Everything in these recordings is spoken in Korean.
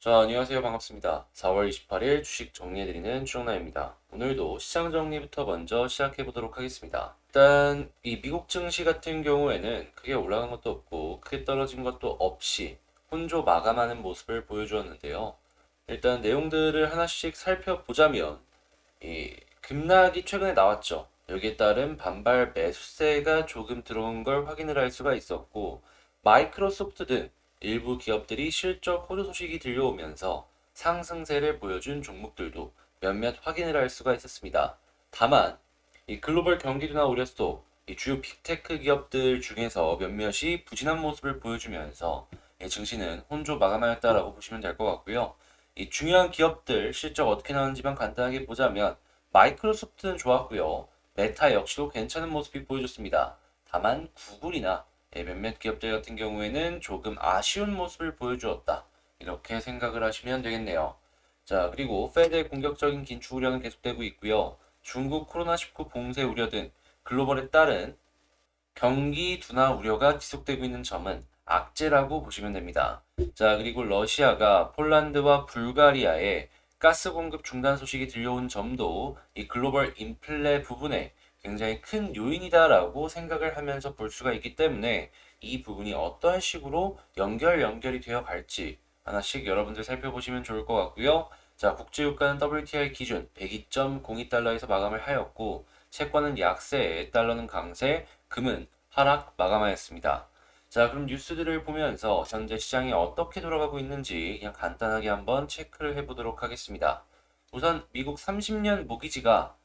자, 안녕하세요. 반갑습니다. 4월 28일 주식 정리해드리는 추정나입니다. 오늘도 시장 정리부터 먼저 시작해 보도록 하겠습니다. 일단 이 미국 증시 같은 경우에는 크게 올라간 것도 없고 크게 떨어진 것도 없이 혼조 마감하는 모습을 보여주었는데요. 일단 내용들을 하나씩 살펴보자면 이 급락이 최근에 나왔죠. 여기에 따른 반발 매수세가 조금 들어온 걸 확인을 할 수가 있었고, 마이크로소프트 등 일부 기업들이 실적 호조 소식이 들려오면서 상승세를 보여준 종목들도 몇몇 확인을 할 수가 있었습니다. 다만 이 글로벌 경기 둔화 우려도 이 주요 빅테크 기업들 중에서 몇몇이 부진한 모습을 보여주면서 증시는 혼조 마감하였다라고 보시면 될 것 같고요. 이 중요한 기업들 실적 어떻게 나오는지만 간단하게 보자면 마이크로소프트는 좋았고요. 메타 역시도 괜찮은 모습이 보여줬습니다. 다만 구글이나 몇몇 기업들 같은 경우에는 조금 아쉬운 모습을 보여주었다. 이렇게 생각을 하시면 되겠네요. 자, 그리고 페드의 공격적인 긴축 우려는 계속되고 있고요. 중국 코로나19 봉쇄 우려 등 글로벌에 따른 경기 둔화 우려가 지속되고 있는 점은 악재라고 보시면 됩니다. 자, 그리고 러시아가 폴란드와 불가리아에 가스 공급 중단 소식이 들려온 점도 이 글로벌 인플레 부분에 굉장히 큰 요인이다라고 생각을 하면서 볼 수가 있기 때문에 이 부분이 어떤 식으로 연결이 되어 갈지 하나씩 여러분들 살펴보시면 좋을 것 같고요. 자, 국제유가는 WTI 기준 102.02달러에서 마감을 하였고, 채권은 약세, 달러는 강세, 금은 하락 마감하였습니다. 자, 그럼 뉴스들을 보면서 현재 시장이 어떻게 돌아가고 있는지 그냥 간단하게 한번 체크를 해보도록 하겠습니다. 우선 미국 30년 모기지가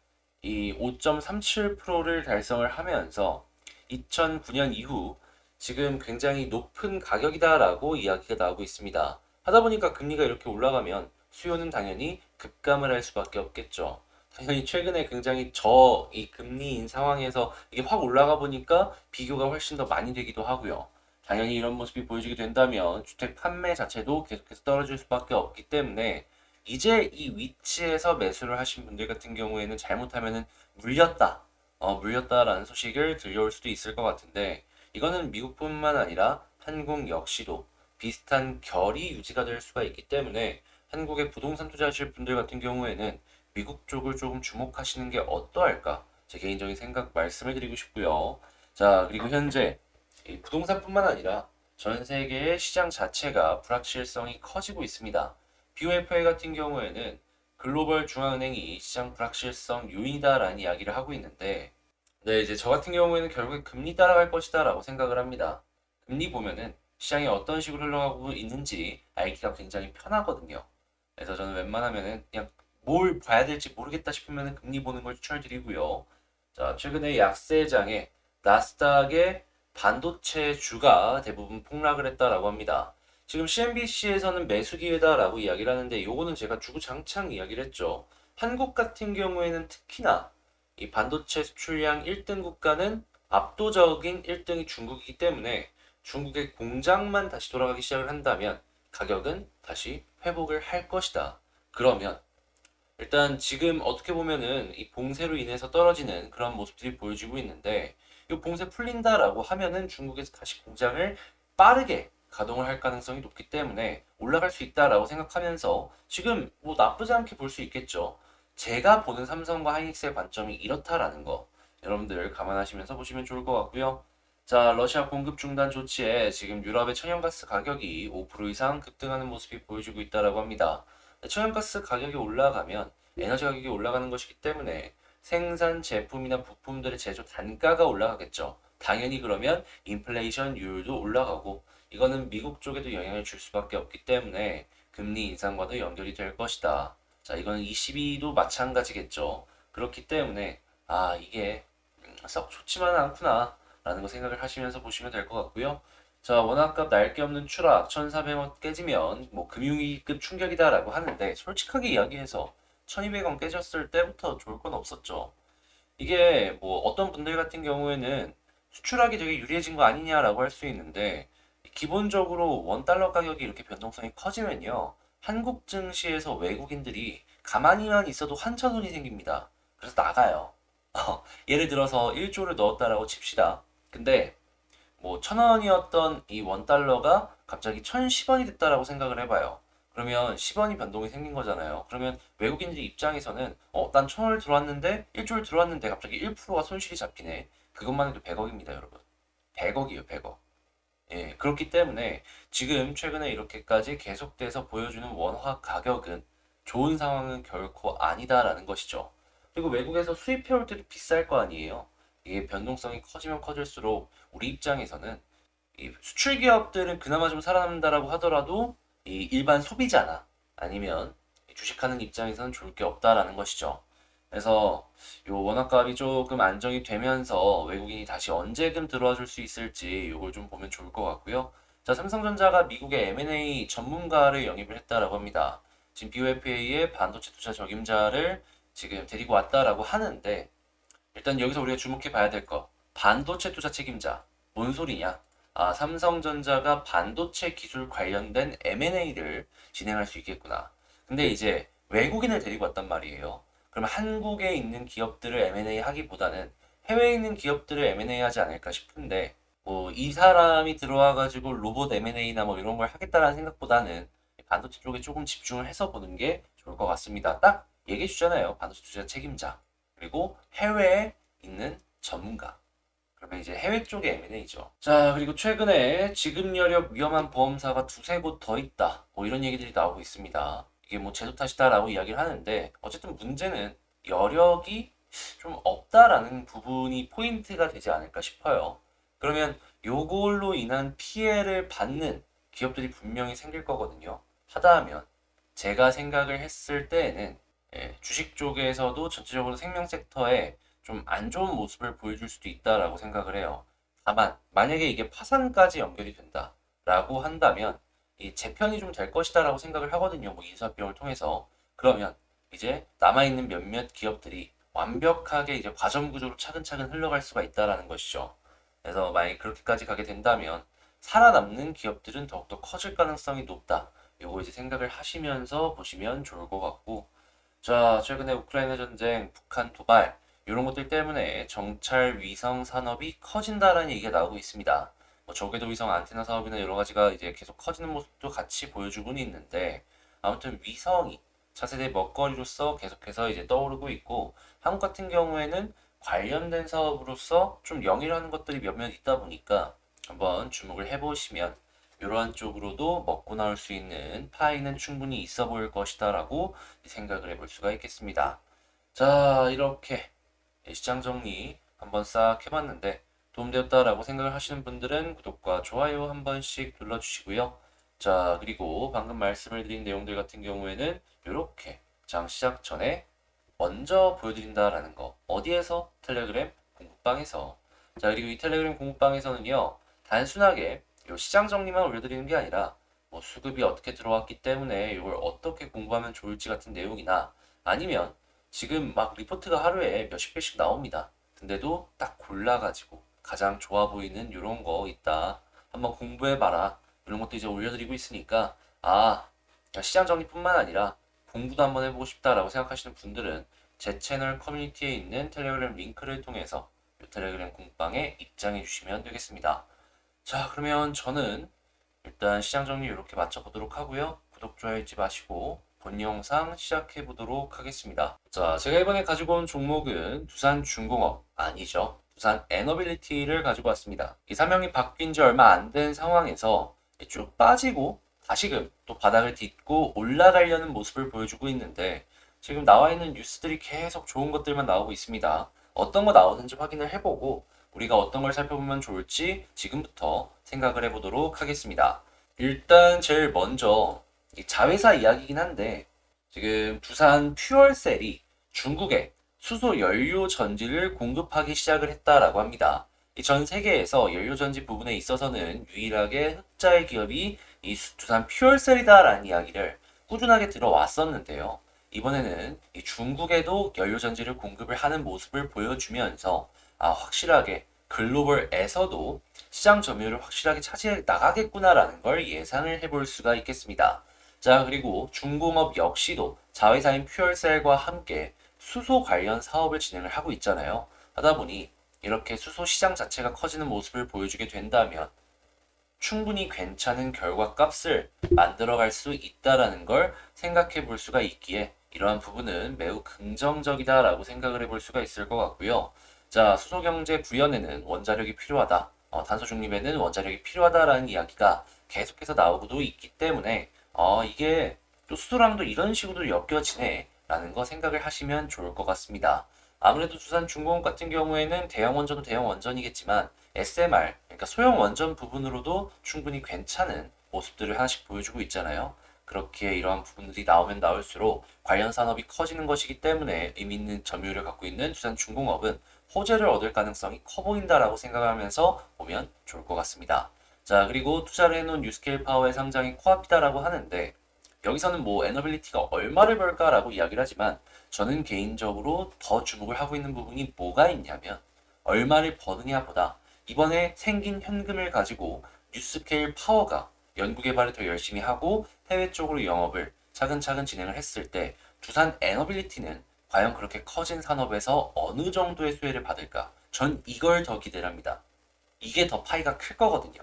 이 5.37%를 달성을 하면서 2009년 이후 지금 굉장히 높은 가격이다라고 이야기가 나오고 있습니다. 하다 보니까 금리가 이렇게 올라가면 수요는 당연히 급감을 할 수밖에 없겠죠. 당연히 최근에 굉장히 이 금리인 상황에서 이게 확 올라가 보니까 비교가 훨씬 더 많이 되기도 하고요. 당연히 이런 모습이 보여지게 된다면 주택 판매 자체도 계속해서 떨어질 수밖에 없기 때문에 이제 이 위치에서 매수를 하신 분들 같은 경우에는 잘못하면은 물렸다, 물렸다라는 소식을 들려올 수도 있을 것 같은데 이거는 미국뿐만 아니라 한국 역시도 비슷한 결이 유지가 될 수가 있기 때문에 한국에 부동산 투자하실 분들 같은 경우에는 미국 쪽을 조금 주목하시는 게 어떠할까? 제 개인적인 생각 말씀을 드리고 싶고요. 자, 그리고 현재 이 부동산뿐만 아니라 전 세계의 시장 자체가 불확실성이 커지고 있습니다. BOFA 같은 경우에는 글로벌 중앙은행이 시장 불확실성 요인이다라는 이야기를 하고 있는데, 네, 이제 저 같은 경우에는 결국에 금리 따라갈 것이다라고 생각을 합니다. 금리 보면은 시장이 어떤 식으로 흘러가고 있는지 알기가 굉장히 편하거든요. 그래서 저는 웬만하면은 그냥 뭘 봐야 될지 모르겠다 싶으면 금리 보는 걸 추천드리고요. 자, 최근에 약세장에 나스닥의 반도체 주가 대부분 폭락을 했다라고 합니다. 지금 CNBC에서는 매수 기회다라고 이야기를 하는데 요거는 제가 주구장창 이야기를 했죠. 한국 같은 경우에는 특히나 이 반도체 수출량 1등 국가는 압도적인 1등이 중국이기 때문에 중국의 공장만 다시 돌아가기 시작을 한다면 가격은 다시 회복을 할 것이다. 그러면 일단 지금 어떻게 보면은 이 봉쇄로 인해서 떨어지는 그런 모습들이 보여지고 있는데 이 봉쇄 풀린다라고 하면은 중국에서 다시 공장을 빠르게 가동을 할 가능성이 높기 때문에 올라갈 수 있다라고 생각하면서 지금 뭐 나쁘지 않게 볼 수 있겠죠. 제가 보는 삼성과 하이닉스의 관점이 이렇다라는 거 여러분들 감안하시면서 보시면 좋을 것 같고요. 자, 러시아 공급 중단 조치에 지금 유럽의 천연가스 가격이 5% 이상 급등하는 모습이 보여지고 있다라고 합니다. 천연가스 가격이 올라가면 에너지 가격이 올라가는 것이기 때문에 생산 제품이나 부품들의 제조 단가가 올라가겠죠. 당연히 그러면 인플레이션율도 올라가고 이거는 미국 쪽에도 영향을 줄 수밖에 없기 때문에 금리 인상과도 연결이 될 것이다. 자, 이거는 22도 마찬가지겠죠. 그렇기 때문에 이게 썩 좋지만은 않구나 라는 거 생각을 하시면서 보시면 될 것 같고요. 자, 원화값 날개 없는 추락 1,400원 깨지면 뭐 금융위기급 충격이다라고 하는데 솔직하게 이야기해서 1,200원 깨졌을 때부터 좋을 건 없었죠. 이게 뭐 어떤 분들 같은 경우에는 수출하기 되게 유리해진 거 아니냐라고 할 수 있는데 기본적으로 원 달러 가격이 이렇게 변동성이 커지면요. 한국 증시에서 외국인들이 가만히만 있어도 한천 원이 생깁니다. 그래서 나가요. 예를 들어서 1조를 넣었다라고 칩시다. 근데 뭐 1,000원이었던 이 원 달러가 갑자기 1,010원이 됐다라고 생각을 해봐요. 그러면 10원이 변동이 생긴 거잖아요. 그러면 외국인들 입장에서는 난 1,000원을 들어왔는데 1조를 들어왔는데 갑자기 1%가 손실이 잡히네. 그것만 해도 100억입니다, 여러분. 100억이에요, 100억. 예, 그렇기 때문에 지금 최근에 이렇게까지 계속돼서 보여주는 원화 가격은 좋은 상황은 결코 아니다라는 것이죠. 그리고 외국에서 수입해올 때도 비쌀 거 아니에요. 이게 변동성이 커지면 커질수록 우리 입장에서는 이 수출 기업들은 그나마 좀 살아남는다라고 하더라도 이 일반 소비자나 아니면 주식하는 입장에서는 좋을 게 없다라는 것이죠. 그래서 요 원화값이 조금 안정이 되면서 외국인이 다시 언제금 들어와 줄 수 있을지 요걸 좀 보면 좋을 것 같고요. 자, 삼성전자가 미국의 M&A 전문가를 영입을 했다라고 합니다. 지금 BOFA의 반도체 투자 적임자를 지금 데리고 왔다라고 하는데 일단 여기서 우리가 주목해 봐야 될 거. 반도체 투자 책임자. 뭔 소리냐? 아, 삼성전자가 반도체 기술 관련된 M&A를 진행할 수 있겠구나. 근데 이제 외국인을 데리고 왔단 말이에요. 그러면 한국에 있는 기업들을 M&A 하기보다는 해외에 있는 기업들을 M&A 하지 않을까 싶은데, 뭐, 이 사람이 들어와가지고 로봇 M&A나 뭐 이런 걸 하겠다라는 생각보다는 반도체 쪽에 조금 집중을 해서 보는 게 좋을 것 같습니다. 딱 얘기해 주잖아요. 반도체 투자 책임자. 그리고 해외에 있는 전문가. 그러면 이제 해외 쪽의 M&A죠. 자, 그리고 최근에 지급 여력 위험한 보험사가 두세 곳 더 있다. 뭐 이런 얘기들이 나오고 있습니다. 이게 뭐 제도 탓이다라고 이야기를 하는데 어쨌든 문제는 여력이 좀 없다라는 부분이 포인트가 되지 않을까 싶어요. 그러면 요걸로 인한 피해를 받는 기업들이 분명히 생길 거거든요. 하다 하면 제가 생각을 했을 때에는 주식 쪽에서도 전체적으로 생명 섹터에 좀 안 좋은 모습을 보여줄 수도 있다라고 생각을 해요. 다만 만약에 이게 파산까지 연결이 된다라고 한다면 이 재편이 좀 될 것이다라고 생각을 하거든요. 뭐 인수합병을 통해서 그러면 이제 남아있는 몇몇 기업들이 완벽하게 이제 과점 구조로 차근차근 흘러갈 수가 있다라는 것이죠. 그래서 만약에 그렇게까지 가게 된다면 살아남는 기업들은 더욱더 커질 가능성이 높다. 요거 이제 생각을 하시면서 보시면 좋을 것 같고 자, 최근에 우크라이나 전쟁, 북한 도발 이런 것들 때문에 정찰 위성 산업이 커진다라는 얘기가 나오고 있습니다. 뭐 저궤도 위성 안테나 사업이나 여러 가지가 이제 계속 커지는 모습도 같이 보여주고는 있는데 아무튼 위성이 차세대 먹거리로서 계속해서 이제 떠오르고 있고 한국 같은 경우에는 관련된 사업으로서 좀 영위하는 것들이 몇몇 있다 보니까 한번 주목을 해보시면 이러한 쪽으로도 먹고 나올 수 있는 파이는 충분히 있어 보일 것이다라고 생각을 해볼 수가 있겠습니다. 자, 이렇게 시장 정리 한번 싹 해봤는데 도움되었다라고 생각을 하시는 분들은 구독과 좋아요 한 번씩 눌러주시고요. 자, 그리고 방금 말씀을 드린 내용들 같은 경우에는 이렇게 장 시작 전에 먼저 보여드린다라는 거. 어디에서? 텔레그램 공부방에서. 자, 그리고 이 텔레그램 공부방에서는요, 단순하게 요 시장 정리만 올려드리는 게 아니라 뭐 수급이 어떻게 들어왔기 때문에 이걸 어떻게 공부하면 좋을지 같은 내용이나 아니면 지금 막 리포트가 하루에 몇십 개씩 나옵니다. 근데도 딱 골라가지고 가장 좋아 보이는 이런 거 있다. 한번 공부해봐라. 이런 것도 이제 올려드리고 있으니까 아, 시장 정리뿐만 아니라 공부도 한번 해보고 싶다라고 생각하시는 분들은 제 채널 커뮤니티에 있는 텔레그램 링크를 통해서 이 텔레그램 공방에 입장해 주시면 되겠습니다. 자, 그러면 저는 일단 시장 정리 이렇게 맞춰보도록 하고요. 구독, 좋아요 잊지 마시고 본 영상 시작해 보도록 하겠습니다. 자, 제가 이번에 가지고 온 종목은 두산중공업 아니죠. 두산 에너빌리티를 가지고 왔습니다. 이 사명이 바뀐 지 얼마 안 된 상황에서 쭉 빠지고 다시금 또 바닥을 딛고 올라가려는 모습을 보여주고 있는데 지금 나와 있는 뉴스들이 계속 좋은 것들만 나오고 있습니다. 어떤 거 나오는지 확인을 해보고 우리가 어떤 걸 살펴보면 좋을지 지금부터 생각을 해보도록 하겠습니다. 일단 제일 먼저 이 자회사 이야기이긴 한데 지금 두산 퓨얼셀이 중국에 수소 연료 전지를 공급하기 시작을 했다라고 합니다. 이 전 세계에서 연료 전지 부분에 있어서는 유일하게 흑자의 기업이 이 두산 퓨얼셀이다라는 이야기를 꾸준하게 들어왔었는데요. 이번에는 이 중국에도 연료 전지를 공급을 하는 모습을 보여주면서 확실하게 글로벌에서도 시장 점유율을 확실하게 차지해 나가겠구나라는 걸 예상을 해볼 수가 있겠습니다. 자, 그리고 중공업 역시도 자회사인 퓨얼셀과 함께 수소 관련 사업을 진행을 하고 있잖아요. 하다 보니 이렇게 수소 시장 자체가 커지는 모습을 보여주게 된다면 충분히 괜찮은 결과값을 만들어갈 수 있다라는 걸 생각해 볼 수가 있기에 이러한 부분은 매우 긍정적이다라고 생각을 해볼 수가 있을 것 같고요. 자, 수소경제 구현에는 원자력이 필요하다. 탄소 중립에는 원자력이 필요하다라는 이야기가 계속해서 나오고도 있기 때문에 이게 또 수소랑도 이런 식으로 엮여지네 라는 거 생각을 하시면 좋을 것 같습니다. 아무래도 두산중공업 같은 경우에는 대형 원전도 대형 원전이겠지만 SMR, 그러니까 소형 원전 부분으로도 충분히 괜찮은 모습들을 하나씩 보여주고 있잖아요. 그렇게 이러한 부분들이 나오면 나올수록 관련 산업이 커지는 것이기 때문에 의미 있는 점유율을 갖고 있는 두산중공업은 호재를 얻을 가능성이 커 보인다라고 생각하면서 보면 좋을 것 같습니다. 자, 그리고 투자를 해놓은 뉴스케일 파워의 상장이 코앞이다라고 하는데 여기서는 뭐 에너빌리티가 얼마를 벌까라고 이야기를 하지만 저는 개인적으로 더 주목을 하고 있는 부분이 뭐가 있냐면 얼마를 버느냐보다 이번에 생긴 현금을 가지고 뉴스케일 파워가 연구개발을 더 열심히 하고 해외 쪽으로 영업을 차근차근 진행을 했을 때 두산 에너빌리티는 과연 그렇게 커진 산업에서 어느 정도의 수혜를 받을까? 전 이걸 더 기대를 합니다. 이게 더 파이가 클 거거든요.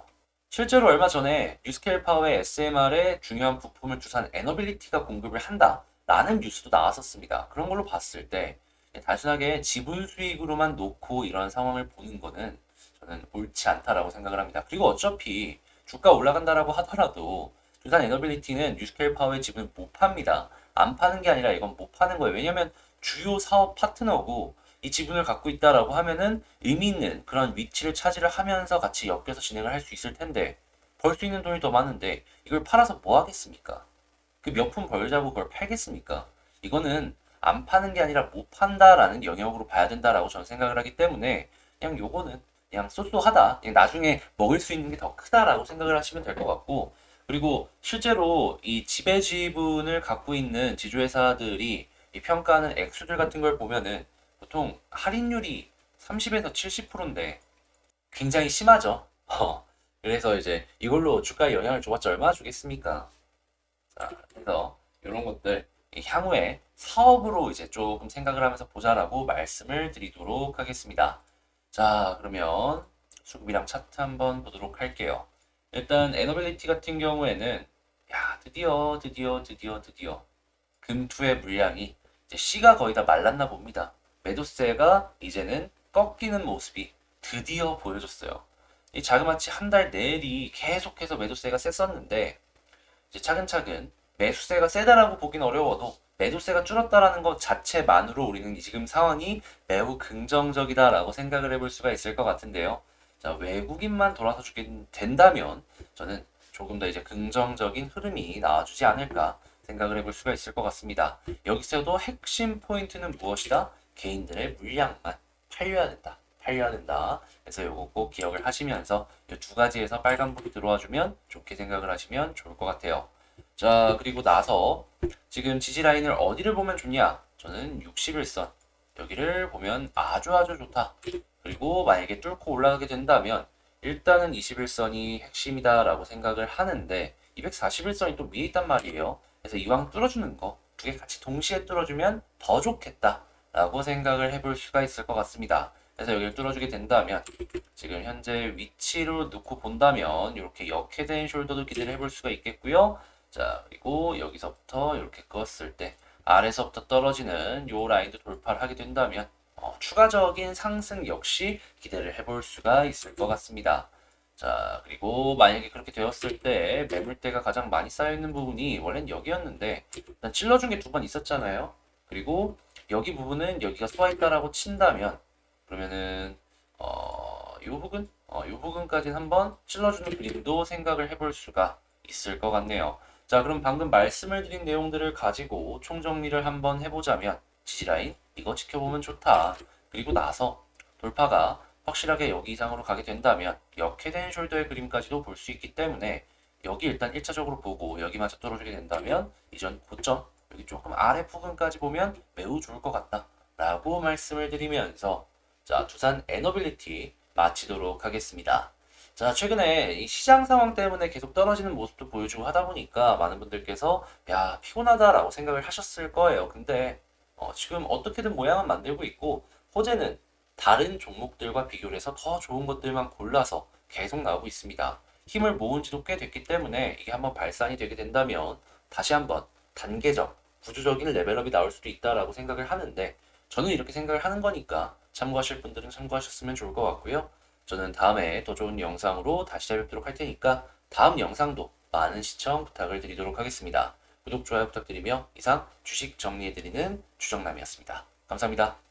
실제로 얼마 전에 뉴스케일 파워의 SMR에 중요한 부품을 두산 에너빌리티가 공급을 한다라는 뉴스도 나왔었습니다. 그런 걸로 봤을 때 단순하게 지분 수익으로만 놓고 이런 상황을 보는 거는 저는 옳지 않다라고 생각을 합니다. 그리고 어차피 주가 올라간다라고 하더라도 두산 에너빌리티는 뉴스케일 파워의 지분을 못 팝니다. 안 파는 게 아니라 이건 못 파는 거예요. 왜냐면 주요 사업 파트너고 이 지분을 갖고 있다라고 하면은 의미 있는 그런 위치를 차지를 하면서 같이 엮여서 진행을 할 수 있을 텐데 벌 수 있는 돈이 더 많은데 이걸 팔아서 뭐 하겠습니까? 그 몇 푼 벌자고 그걸 팔겠습니까? 이거는 안 파는 게 아니라 못 판다라는 영역으로 봐야 된다라고 저는 생각을 하기 때문에 그냥 요거는 그냥 쏘쏘하다. 그냥 나중에 먹을 수 있는 게 더 크다라고 생각을 하시면 될 것 같고 그리고 실제로 이 지배 지분을 갖고 있는 지주회사들이 이 평가하는 액수들 같은 걸 보면은 보통 할인율이 30에서 70%인데 굉장히 심하죠. 그래서 이제 이걸로 주가에 영향을 줘봤자 얼마나 주겠습니까? 자, 그래서 이런 것들 향후에 사업으로 이제 조금 생각을 하면서 보자라고 말씀을 드리도록 하겠습니다. 자, 그러면 수급이랑 차트 한번 보도록 할게요. 일단 에너빌리티 같은 경우에는 야, 드디어 금투의 물량이 이제 C가 거의 다 말랐나 봅니다. 매도세가 이제는 꺾이는 모습이 드디어 보여줬어요. 이 자그마치 한 달 내리 계속해서 매도세가 셌었는데 이제 차근차근 매수세가 세다라고 보긴 어려워도 매도세가 줄었다라는 것 자체만으로 우리는 지금 상황이 매우 긍정적이다라고 생각을 해볼 수가 있을 것 같은데요. 자, 외국인만 돌아서 주게 된다면 저는 조금 더 이제 긍정적인 흐름이 나와주지 않을까 생각을 해볼 수가 있을 것 같습니다. 여기서도 핵심 포인트는 무엇이다? 개인들의 물량만 팔려야 된다. 팔려야 된다. 그래서 요거 꼭 기억을 하시면서 이 두 가지에서 빨간불이 들어와주면 좋게 생각을 하시면 좋을 것 같아요. 자, 그리고 나서 지금 지지 라인을 어디를 보면 좋냐? 저는 61선. 여기를 보면 아주 좋다. 그리고 만약에 뚫고 올라가게 된다면 일단은 21선이 핵심이다라고 생각을 하는데 241선이 또 위에 있단 말이에요. 그래서 이왕 뚫어주는 거 두 개 같이 동시에 뚫어주면 더 좋겠다라고 생각을 해볼 수가 있을 것 같습니다. 그래서 여기를 뚫어주게 된다면 지금 현재 위치로 놓고 본다면 이렇게 역회된 숄더도 기대를 해볼 수가 있겠고요. 자, 그리고 여기서부터 이렇게 껐을 때 아래서부터 떨어지는 요 라인도 돌파를 하게 된다면 추가적인 상승 역시 기대를 해볼 수가 있을 것 같습니다. 자, 그리고 만약에 그렇게 되었을 때 매물대가 가장 많이 쌓여있는 부분이 원래는 여기였는데 일단 찔러준 게 두 번 있었잖아요. 그리고 여기 부분은 여기가 소화했다라고 친다면 그러면은 요 부분까지는 한번 찔러주는 그림도 생각을 해볼 수가 있을 것 같네요. 자, 그럼 방금 말씀을 드린 내용들을 가지고 총정리를 한번 해보자면 지지라인 이거 지켜보면 좋다. 그리고 나서 돌파가 확실하게 여기 이상으로 가게 된다면 역회된 숄더의 그림까지도 볼 수 있기 때문에 여기 일단 1차적으로 보고 여기마저 뚫어주게 된다면 이전 고점 여기 조금 아래 부분까지 보면 매우 좋을 것 같다 라고 말씀을 드리면서 자, 두산 에너빌리티 마치도록 하겠습니다. 자, 최근에 이 시장 상황 때문에 계속 떨어지는 모습도 보여주고 하다 보니까 많은 분들께서 야, 피곤하다라고 생각을 하셨을 거예요. 근데 지금 어떻게든 모양은 만들고 있고 호재는 다른 종목들과 비교를 해서 더 좋은 것들만 골라서 계속 나오고 있습니다. 힘을 모은 지도 꽤 됐기 때문에 이게 한번 발산이 되게 된다면 다시 한번 단계적, 구조적인 레벨업이 나올 수도 있다라고 생각을 하는데 저는 이렇게 생각을 하는 거니까 참고하실 분들은 참고하셨으면 좋을 것 같고요. 저는 다음에 더 좋은 영상으로 다시 찾아뵙도록 할 테니까 다음 영상도 많은 시청 부탁을 드리도록 하겠습니다. 구독, 좋아요 부탁드리며 이상 주식 정리해드리는 주정남이었습니다. 감사합니다.